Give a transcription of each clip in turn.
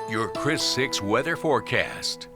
Your Chris 6 weather forecast.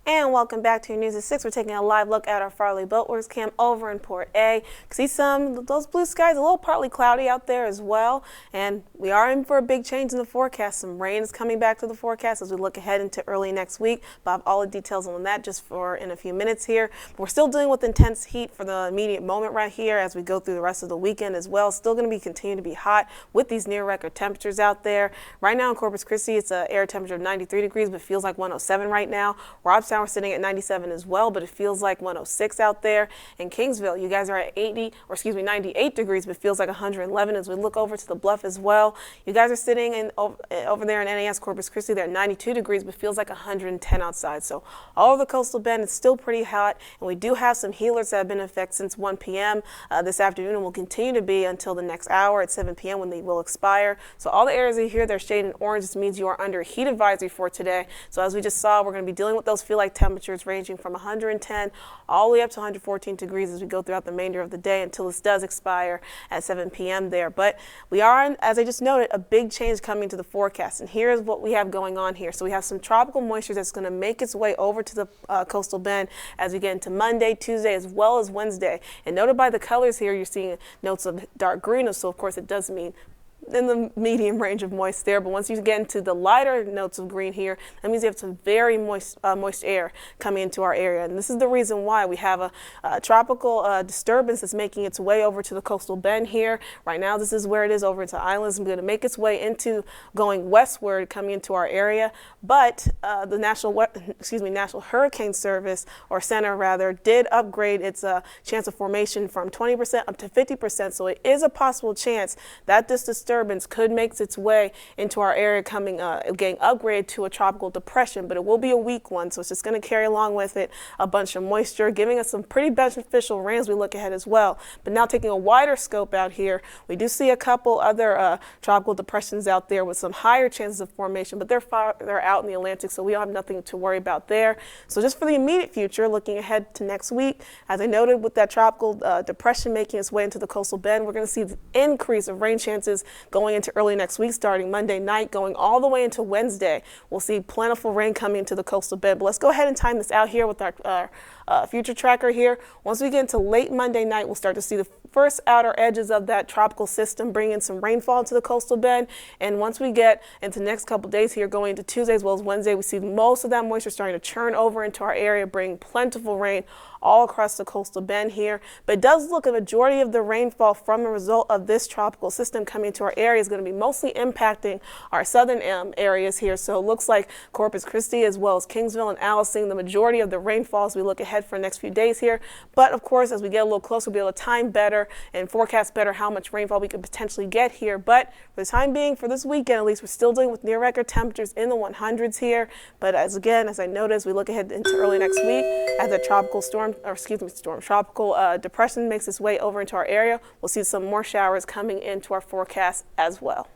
And welcome back to your News at 6. We're taking a live look at our Farley Boatworks camp over in Port A. See those blue skies, a little partly cloudy out there as well. And we are in for a big change in the forecast. Some rain is coming back to the forecast as we look ahead into early next week. But I have all the details on that just for in a few minutes here. But we're still dealing with intense heat for the immediate moment right here as we go through the rest of the weekend as well. Still going to be continue to be hot with these near record temperatures out there. Right now in Corpus Christi, it's an air temperature of 93 degrees, but feels like 107 right now. Robstown, we're sitting at 97 as well, but it feels like 106 out there. In Kingsville, you guys are at 98 degrees, but feels like 111 as we look over to the Bluff as well. You guys are sitting in over there in NAS Corpus Christi, they're at 92 degrees, but feels like 110 outside. So all of the coastal bend is still pretty hot, and we do have some healers that have been in effect since 1 p.m. This afternoon and will continue to be until the next hour at 7 p.m. when they will expire. So all the areas here, they're shaded in orange. This means you are under a heat advisory for today. So as we just saw, we're going to be dealing with those feel-like temperatures ranging from 110 all the way up to 114 degrees as we go throughout the remainder of the day until this does expire at 7 p.m. there. But we are, as I just noted, a big change coming to the forecast. And here's what we have going on here. So we have some tropical moisture that's going to make its way over to the coastal bend as we get into Monday, Tuesday, as well as Wednesday. And noted by the colors here, you're seeing notes of dark green. So, of course, it does mean in the medium range of moist there, but once you get into the lighter notes of green here, that means you have some very moist air coming into our area. And this is the reason why we have a tropical disturbance that's making its way over to the coastal bend here. Right now, this is where it is over to islands. It's going to make its way into going westward, coming into our area. But the National Hurricane Service, or Center rather, did upgrade its chance of formation from 20% up to 50%. So it is a possible chance that this disturbance could make its way into our area, getting upgraded to a tropical depression, but it will be a weak one, so it's just going to carry along with it a bunch of moisture, giving us some pretty beneficial rain as we look ahead as well. But now taking a wider scope out here, we do see a couple other tropical depressions out there with some higher chances of formation, but they're out in the Atlantic, so we don't have nothing to worry about there. So just for the immediate future, looking ahead to next week, as I noted, with that tropical depression making its way into the coastal bend, we're going to see the increase of rain chances going into early next week, starting Monday night, going all the way into Wednesday. We'll see plentiful rain coming into the coastal bend. But let's go ahead and time this out here with our future tracker here. Once we get into late Monday night, we'll start to see the first outer edges of that tropical system bring in some rainfall into the coastal bend. And once we get into the next couple days here, going into Tuesday as well as Wednesday, we see most of that moisture starting to churn over into our area, bringing plentiful rain all across the coastal bend here. But it does look a majority of the rainfall from the result of this tropical system coming to our area is going to be mostly impacting our southern areas here. So it looks like Corpus Christi as well as Kingsville and Alice seeing the majority of the rainfall as we look ahead for the next few days here. But of course, as we get a little closer, we'll be able to time better and forecast better how much rainfall we could potentially get here. But for the time being, for this weekend at least, we're still dealing with near record temperatures in the 100s here. But as I noted, as we look ahead into early next week, as a tropical tropical depression makes its way over into our area, we'll see some more showers coming into our forecast as well.